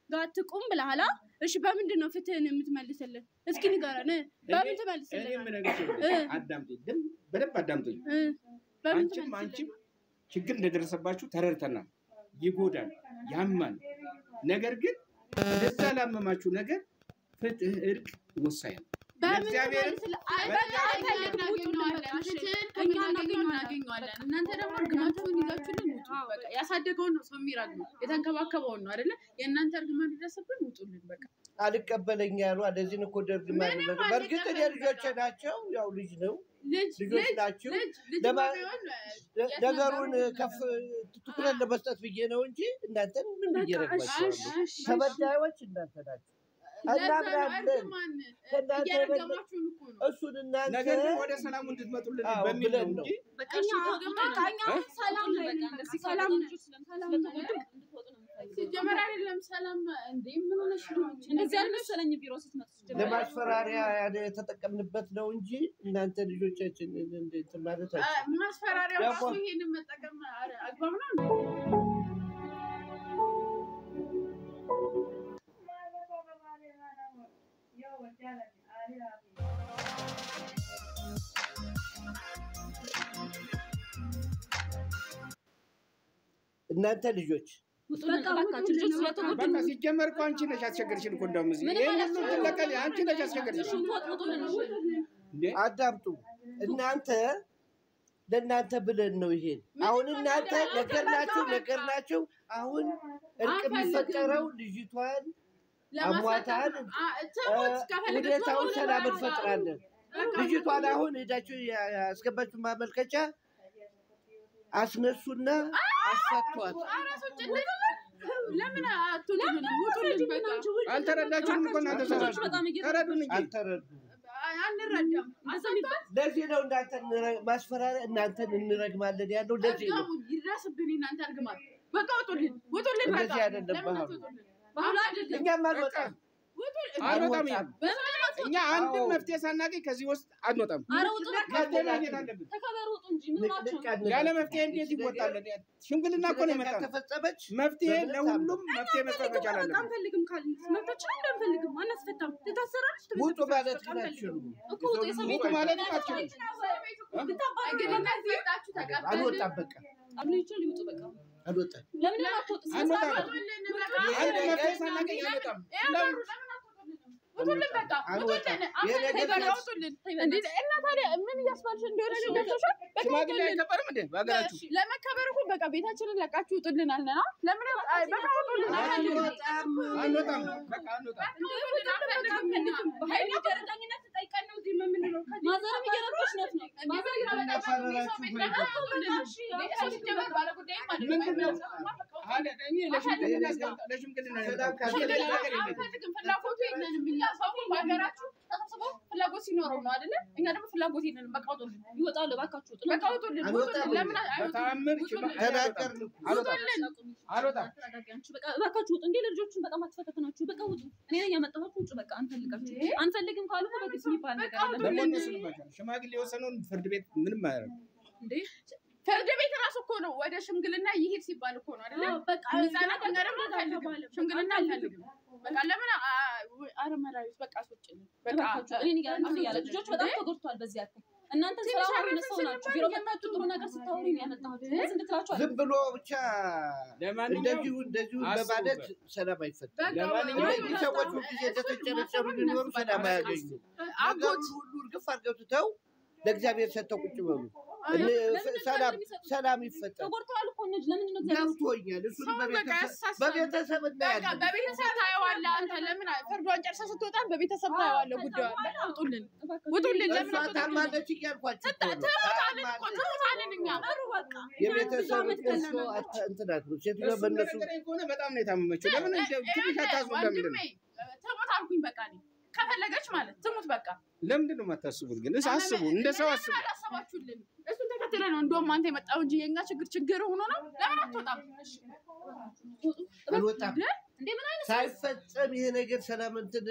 ጋር ትቁም ብለሃል እሺ በምንድን ነው ፍትህን የምትመልስልን እስኪ ንገረን በምን ትመልስልን እኔ ምን ነገር አዳምጪኝ በደንብ አዳምጪኝ አንቺም ችግር እንደደረሰባችሁ ተረድተናል ይጎዳል ያማል ነገር ግን እንደዛ ላመማችሁ ነገር ፍትህ እርቅ ወሳኝ ነው በእግዚአብሔር እናገኘዋለን እናንተ ደግሞ እርግማችሁን ይዛችሁልን ውጡ በቃ ያሳደገውን ነው ሰው የሚረግመው የተንከባከበውን ነው አይደለ የእናንተ እርግማን ይደረሰብን ውጡልን በቃ አልቀበለኝ ያሉ እንደዚህ እኮ ደግማሉ በርግጥ ልጆች ናቸው ያው ልጅ ነው ልጆች ናቸው ነገሩን ከፍ ትኩረት ለመስጠት ብዬ ነው እንጂ እናንተን ምን ይረግማችኋል ተበዳዮች እናንተ ናቸው እናምናለን እያረገማችሁን እኮ ነው እሱን እናንተ ነገር ግን ወደ ሰላሙ እንድትመጡልን በሚል ነው እንጂ በቃ ሰላም ላይ ሰላም ሲጀመር አይደለም ሰላም እንዴ ምን ሆነሽ ነው እንደዚህ አልመሰለኝ ቢሮ ስትመጡ ለማስፈራሪያ የተጠቀምንበት ነው እንጂ እናንተ ልጆቻችን እንዴት ማለታችሁ ማስፈራሪያ ራሱ ይሄንን መጠቀም አግባብ ነው እናንተ ልጆች በቃ ሲጀመር እኮ አንቺ ነሽ አስቸገርሽን እኮ እንደውም እዚህ ይሄን ሁሉ ትለቀል አንቺ ነሽ አስቸገርሽን አዳምጡ እናንተ ለእናንተ ብለን ነው ይሄን አሁን እናንተ ነገርናችሁ አሁን እርቅ የሚፈጠረው ልጅቷን አሟታን ሁኔታውን ሰላም እንፈጥራለን ልጅቷን አሁን ሄዳችሁ ያስገባችሁ ማመልከቻ አስነሱና አስፈቷት ለምን አትሉንም ሙቱልን በቃ አልተረዳችሁም እኮ እናንተ ሰዎች ተረዱን እንጂ አልተረዱም አንረዳም ለዚህ ነው እናንተ ማስፈራሪያ እናንተን እንረግማለን ያለው ለዚህ ነው ይድረስብን እናንተ አርግማል በቃ ውጡልን በቃ እንደዚህ አይደለም ባህሉ እኛም አልወጣም እኛ አንድም መፍትሄ ሳናገኝ ከዚህ ውስጥ አንወጣም መገናኘት አለብን ያለ መፍትሄ እንዴት ይወጣል ሽምግልና እኮ ነው የመጣው ከተፈጸመች መፍትሄ ለሁሉም መፍትሄ መስጠት መቻል አለብን አንፈልግም ካልን መፍታችን አንፈልግም አናስፈታም ትታሰራለች ውጡ ማለት አትችሉም ውጡ ማለት አትችሉም አንወጣም በቃ አብነው ይውጡ በቃ አንወጣም ለምን አትወጡ አንድ መፍትሄ ሳናገኝ አንወጣም ውጡልን በቃ ውጡልን እንዴ እና ታዲያ ምን እያስባልሽ እንደሆነ ደርሶሻል ሽማግሌ አይከበርም እንዴ በአገራችሁ ለመከበር እኮ በቃ ቤታችንን ለቃችሁ ውጡልን አለና ለምን በቃ ውጡልን አንወጣም በቃ አንወጣም በኃይል ደረጃኝነት ተጠይቀን ነው እዚህ የምንኖረው ማዘርም እየረዳች ነው ፍላጎቱ የለንም እኛ ሰው በሀገራችሁ ተሰብስበው ፍላጎት ሲኖረው ነው አይደለ? እኛ ደግሞ ፍላጎት የለንም። በቃ ውጡልን፣ ይወጣሉ። እባካችሁ ውጡልን፣ በቃ ውጡልን። ለምን በታምር ተናገርን። አልወጣም። በቃ እባካችሁ ውጡ። እንዴ ልጆቹን በጣም አትፈተናችሁ። በቃ ውጡ። እኔ ነኝ ያመጣኋችሁ። ውጡ በቃ። አንፈልግም ካሉ በግስ የሚባል ነገር አለ። ሽማግሌ የወሰነውን ፍርድ ቤት ምንም አያደርግም እንዴ? ፍርድ ቤት ራሱ እኮ ነው ወደ ሽምግልና ይሄድ ሲባል እኮ ነው አይደለ? በቃ ሚዛናት ነገርም አልፈልግም፣ ሽምግልና አልፈልግም። በቃ ለምን አረመራዊት በቃ አስወጭልኝ። በቃ እኔ ጋር ልጆች በጣም ተጎድተዋል። በዚህ አጥቶ እናንተ ሰላም ነሰው ናችሁ። ቢሮ መጣችሁ ጥሩ ነገር ስታወሩ ነው ያመጣሁት። ስለዚህ እንድትላችሁ ዝም ብሎ ብቻ እንደዚሁ በማለት ሰላም አይፈጠርም። ለማንኛውም ሰዎች ሁሉ እንደተጨረጨሩ ሊኖሩ ሰላም አያገኙ። ነገሩን ሁሉ እርግፍ አድርገው ትተው ለእግዚአብሔር ሰጥተው ቁጭ በሉ። ሰላም ይፈጠር። ተጎድተዋል እኮ እንጂ ለምን ነው ገብቶኛል። እሱ በቤተሰብ እናያለን። በቤተሰብ ታየዋለህ አንተ። ለምን ፍርዷን ጨርሳ ስትወጣ በቤተሰብ ታየዋለህ ጉዳዩን። ውጡልን። ለምን ታማለች እያልኳቸው ትሞታለን እኛ በቃ የቤተሰብ እኮ እንትናት ነው። ሴትዮዋ በእነሱ ከሆነ በጣም ነው የታመመችው። ለምን ትንሽ አታዝኑ? ለምንድን ነው ትሞት አልኩኝ በቃ እኔ ከፈለገች ማለት ትሙት በቃ። ለምንድን ነው የማታስቡት ግን? አስቡ፣ እንደ ሰው አስቡ። አላሰባችሁልን። እሱን ተከትለ ነው እንደውም አንተ የመጣው እንጂ የኛ ችግር ሆኖ ነው። ለምን አትወጣም? አልወጣም እንዴ? ምን አይነት ሳይፈጸም ይሄ ነገር ሰላም እንትን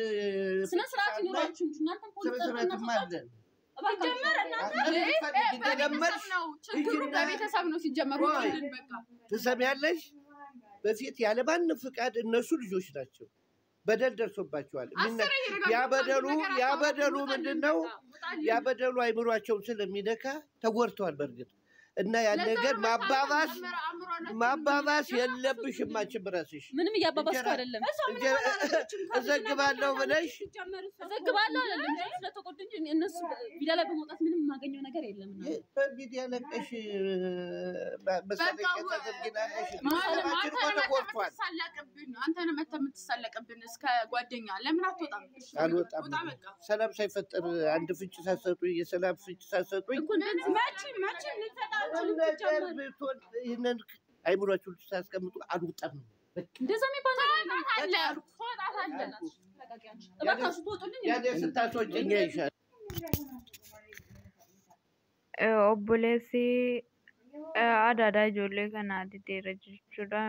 ስነ ስርዓት ይኖራችሁ እንጂ እናንተም ፖሊስ ማለት ሲጀመር እናንተ ነው ችግሩ በቤተሰብ ነው ሲጀመር። ወጥልን በቃ። ትሰሚያለሽ? በፊት ያለ ማንም ፍቃድ እነሱ ልጆች ናቸው በደል ደርሶባቸዋል። ያበደሉ ምንድነው? ያበደሉ አይምሯቸው ስለሚነካ ተጎድተዋል በርግጥ እና ያን ነገር ማባባስ የለብሽም። አንቺ ብራስሽ ምንም እያባባስኩ አይደለም። እዘግባለሁ ብለሽ እዘግባለሁ አይደለም ስለተቆጡ እንጂ እነሱ ቪዲዮ ላይ በመውጣት ምንም የማገኘው ነገር የለም። በቪዲዮ ለቀሽ በሰለቀ ተደርጊናለሽ ማለት ተጎድቷል። አንተ ነህ መተህ የምትሳለቅብን እስከ ጓደኛ። ለምን አትወጣም? አልወጣም። ሰላም ሳይፈጠር አንድ ፍንጭ ሳሰጡ የሰላም ፍንጭ ሳሰጡ መቼ ይህንን አይምሯችሁ ታስቀምጡ። አልወጣም ነው እንደዛ የሚባል ስታስወጭኛ ይሻል። obboleessi adaadhaa ijoollee kanaati dheera jechuudha.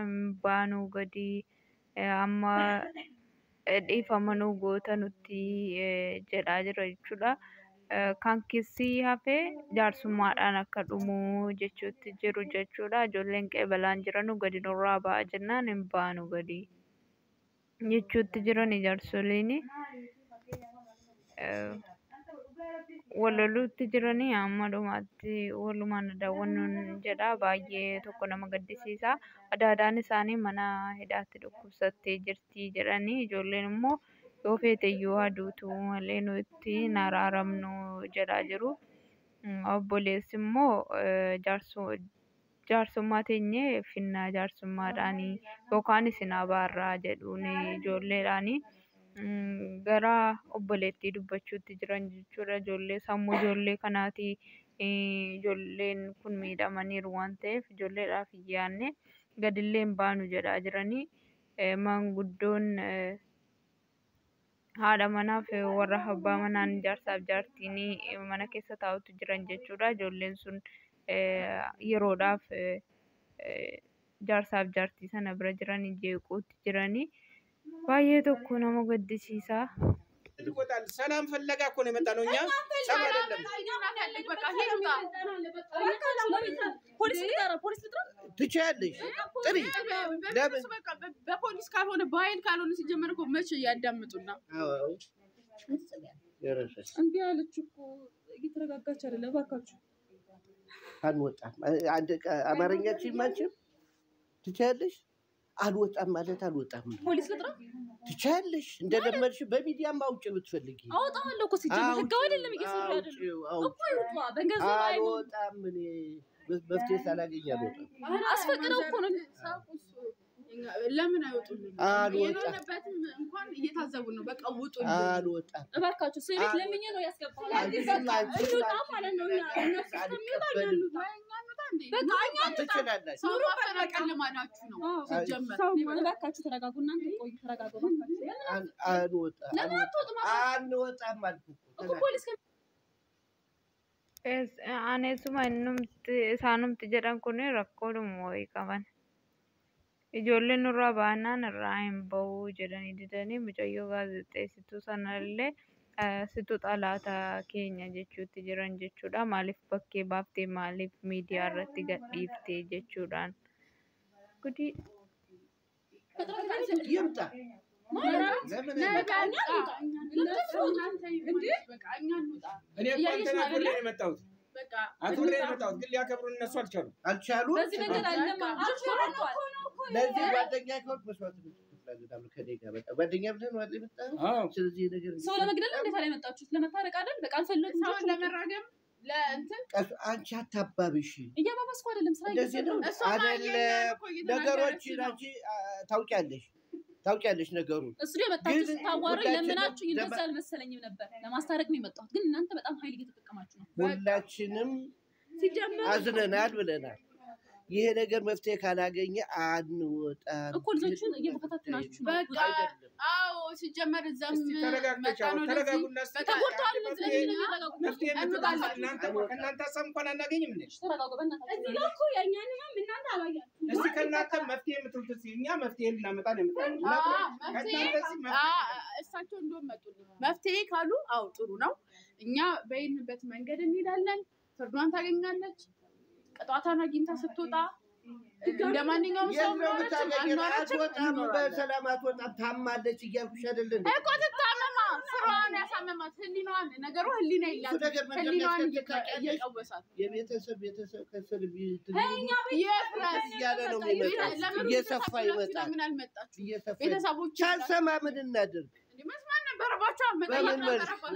Baanuu gadi amma dhiifamanuu goota nuti jedhaa jira jechuudha. Kan keessi hafee jaarsummaadhaan akka dhumu jechuutti jiru jechuudha. Ijoolleen qeebalaan jiranu gadi nurraa ba'a jennaan hin baanu gadi jechuutti jiran jaarsoliin waloluutti jiranii amma dhumaatti walumaan daawwannuun jedha. Baay'ee tokko nama gaddisiisa. Adaadaan isaanii mana hidhaatti dhukkubsattee jirti jedhanii ijoolleen immoo yoo feete iyyuu aduutu malee nuti naraaramnu jedhaa jiru. Obboleessi immoo jaarsummaa teenyee finnaa jaarsummaadhaanii yookaan isin abaarraa jedhuun ijoolleedhaanii gara obboleettii dubbachuutti jiran jechuudha. Ijoollee sammuu ijoollee kanaati. Ijoolleen kun miidhamaniiru waan ta'eef ijoolleedhaaf hin yaadne gadillee hin baanu jedhaa jiranii. Maanguddoon haadha manaaf warra abbaa manaan jaarsaaf jaartiin mana keessa taa'utu jiran jechuudha. Ijoolleen sun yeroodhaaf jaarsaaf jaartii sana bira jiran jeequutti jiranii. baay'ee tokko nama gaddisiisa. ሰላም ፍለጋ እኮ ነው የመጣነው እኛ። ሰላም አይደለም። ፖሊስ ትችያለሽ። ጥሪ ለምን በፖሊስ ካልሆነ በኃይል ካልሆነ ሲጀመር እኮ መቼ ያዳምጡና? አዎ እንዴ አለች እኮ እየተረጋጋች አይደለም። እባካችሁ አንወጣም። አንድ አማርኛችን ማንችም ትችያለሽ። አልወጣም ማለት አልወጣም። ፖሊስ ልጥራ ትችያለሽ። እንደለመድሽ በሚዲያም አውጪ ብትፈልጊ አውጣለሁ እኮ ሲጀምር ህጋው አይደለም እየሰራ አይደለም እኮ ይወጣ በእንገዛው ላይ አልወጣም። እኔ መፍትሄ ሳላገኝ አልወጣም። አስፈቅደው እኮ ነው ለምን አይወጡልኝ? አልወጣም። እንኳን እየታዘቡ ነው። በቃ ውጡልኝ። አልወጣም። እባካችሁ ስሜት ለምኜ ነው ያስገባው። እንውጣ ማለት ነው። እነሱ ስለሚወጣሉ በቃ እኛ ትችላለሽ። ሰው ማፈናቀል ለማናችሁ ነው ሲጀመር። እባካችሁ ተረጋጉ። እናንተ ቆዩ፣ ተረጋጉ እባካችሁ። አንወጣም። አንወጣም አልኩ። እኮ ፖሊስ aneessuma isaanumti jedhan kun rakkoodhuma wayii qaban. Ijoolleen nurraa baannaan irraa hin bahuu jedhanii didanii mucayyoo gaazexeessituu sanallee situ xalaata keenya jechuutti jiran jechuudha. Maaliif bakkee baaftee maaliif miidiyaa irratti gadhiiftee jechuudhaan. Gudii ይምጣ እኔ እኮ አንተን አክብሬ ነው የመጣሁት አክብሬ ነው የመጣሁት ግን ሊያከብሩን እነሱ አልቻሉም በዚህ መንገድ አለማ ለዚህ ጓደኛ ከሆንክ መስዋዕት ትከፍላለህ ከኔ ጋር በቃ ጓደኛ ብለን ነው አይደል የመጣነው ስለዚህ ነገር ሰው ለመግደል እንዴት አለ የመጣችሁት ለመታረቅ አይደል በቃ አልፈለግም ሰው ለመራገም ለእንትን አንቺ አታባብሽ እያባባስኩ አይደለም ስራ አይደለም ነገሮች አንቺ ታውቂያለሽ ነገሩ እሱ የመጣችሁት ታዋሪ ለምናችሁ እንደዛ አልመሰለኝም ነበር ለማስታረቅ ነው የመጣሁት ግን እናንተ በጣም ኃይል እየተጠቀማችሁ ነው ሁላችንም አዝነናል ብለናል ይሄ ነገር መፍትሄ ካላገኘ አንወጣም እኮ ልጆቹን እየተፈታተናችሁ ነው በቃ አዎ ሲጀመር እዛም ተረጋጉና ተጎድቷል መፍትሄ እናንተ ሀሳብ እንኳን አናገኝም እንዴ ተረጋጉ በእናታችሁ እዚህ ጋር እኮ የእኛን ህመም እናንተ አላያችሁም እስቲ ከእናንተ መፍትሄ የምትሉት እኛ መፍትሄ ልናመጣ ነው እሳቸው እንደውም መጡልኝ መፍትሄ ካሉ አዎ ጥሩ ነው እኛ በይንበት መንገድ እንሄዳለን ፍርዷን ታገኛለች ቅጣቷን አግኝታ ስትወጣ እንደማንኛውም ሰው አትወጣም በሰላም አትወጣም ታማለች እያልኩሽ አይደል እንዴ እኮ ትታመማ ስራዋን ያሳመማት ህሊናዋን ነገሩ ህሊና ይላል ህሊናዋን እየቀወሳት የቤተሰብ ከስር እኛ በየፍራስ እያለ ነው የሚመጣው እየሰፋ ይመጣል ምን አልመጣችሁ ቤተሰቦች ካልሰማ ምን እናድርግ መስማት ነበረባቸው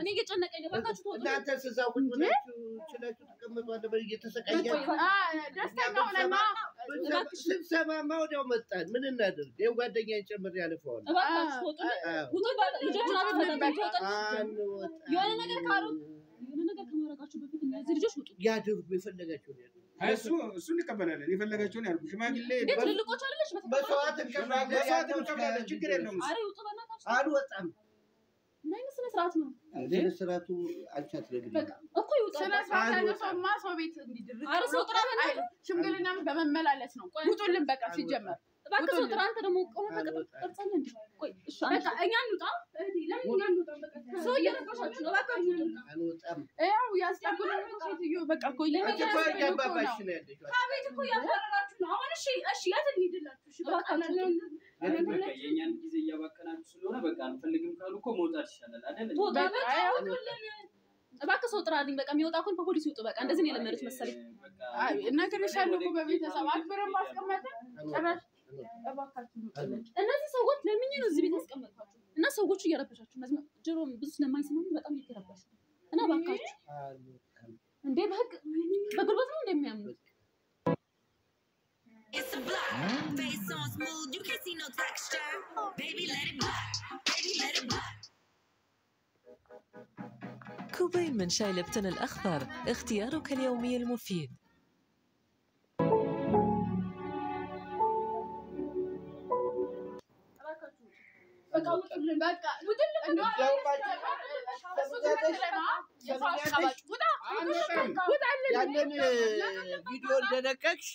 እኔ እየጨነቀኝ በቃችሁ ተወጡ እናንተ ስዛው ብላችሁ ችላችሁ ተቀመጡ አለ እየተሰቃያችሁ ደስተኛ ሆነና ስንሰማማ ወዲያው መጣን ምን እናድርግ ይኸው ጓደኛዬን ጨምር ያለፈዋል እባካችሁ ተወጡ ልጆቹን አበተናችሁ የሆነ ነገር ካሉ የሆነ ነገር ከማረጋችሁ በፊት እነዚህ ልጆች ውጡ ያድርጉ የፈለጋቸው ነው እሱ እንቀበላለን የፈለጋቸውን ያልኩ ሽማግሌ ትልልቆች አይደለሽ መስዋዕት እንቀበላለን ችግር የለውም አሬ ውጡ በእናታችሁ አልወጣም ምን ስነ ስርዓት ነው ስርዓቱ አንቺ አትነግሪኝ እኮ ይውጣ ስነ ስርዓት ነው ሰውማ ሰው ቤት እንዲድርቅ አረ ሰው ጥራ ሽምግልና በመመላለስ ነው ውጡልን በቃ ሲጀመር እባክህ ሰው ጥራ አንተ ደግሞ ቆመህ ተቀርጸኝ እንዴ ቆይ እሺ በቃ እኛ እንውጣ ለምን እኛ እንውጣ በቃ ሰው እየረበሻችሁ ነው እባካችሁ አንወጣም ያው ያስጠጉልን ሴትዮ በቃ እኮ ያባባሽ ነው ያለሽ አቤት እኮ ያፈራራችሁ ነው አሁን እሺ የት እንሂድላችሁ እሺ በቃ የኛን ጊዜ እያባከናችሁ ስለሆነ በቃ አንፈልግም ካሉ እኮ መውጣት ይሻላል አይደል እባክህ ሰው ጥራልኝ በቃ የሚወጣ እኮ በፖሊስ ይውጡ በቃ እንደዚህ ነው የለመዱት መሰለኝ እነግርሻለሁ እኮ በቤተሰብ አክብረን ማስቀመጥ ጭራሽ እነዚህ ሰዎች ለምኜ ነው እዚህ ቤት ያስቀመጥኳቸው እና ሰዎቹ እየረበሻችሁ ጆሮም ብዙ ስለማይሰማኝ በጣም እየተረበሹ እና እባካችሁ እንዴ በጉልበት ነው እንደሚያምኑት It's a block, face on smooth, you can't see no texture. Baby, let it block, baby, let it block. كوبين من شاي لبتن الأخضر اختيارك اليومي المفيد ያንን ቪዲዮ እንደለቀቅሽ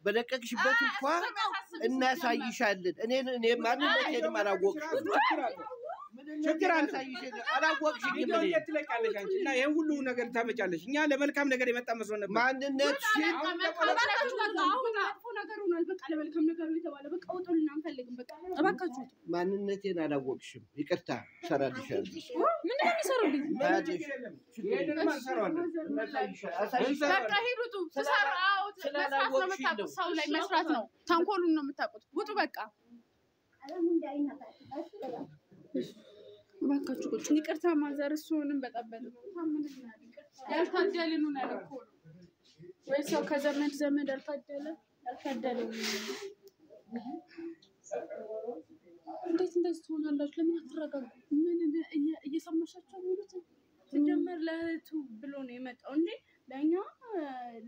በለቀቅሽበት እንኳን እናሳይሻለን እኔ ማንነቴንም አላወቅሽም ችግር አላወቅሽም ቪዲዮ ትለቃለሽ አንቺ እና ይሄን ሁሉ ነገር ታመጫለሽ እኛ ለመልካም ነገር የመጣ መስሎ ነበር ማንነትሽን ነገር ሆኗል በቃ ለመልካም ነገር የተባለ በቃ ውጡልን አንፈልግም በቃ እባካችሁ ማንነቴን አላወቅሽም ይቅርታ ሰራልሻለሁ ምንድነው የሚሰሩልኝ ይሄንን ማንሰራለን በቃ ሂዱቱ ተሰራው ስለታሰበው ሰው ላይ መስራት ነው ታንኮሉን ነው የምታውቁት ውጡ በቃ እባካችሁ ቁጭ ይቅርታ ማዘር እሱንም በጠበጥ ያልታደልን ነው ያልኩ ወይ ሰው ከዘመድ ያልታደለ እንዴት እንደዚህ ትሆናላችሁ ለምን አትረጋጉ ምን እየሰማሻቸው ነው ሲጀመር ለእህቱ ብሎ ነው የመጣው እንጂ ለእኛ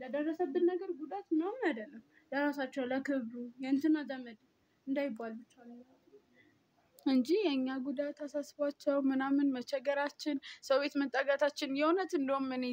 ለደረሰብን ነገር ጉዳት ምናምን አይደለም ለራሳቸው ለክብሩ የእንትና ዘመድ እንዳይባል ብቻ ነው እንጂ የኛ ጉዳት አሳስቧቸው ምናምን መቸገራችን ሰው ቤት መጣጋታችን የእውነት እንደውም እኔ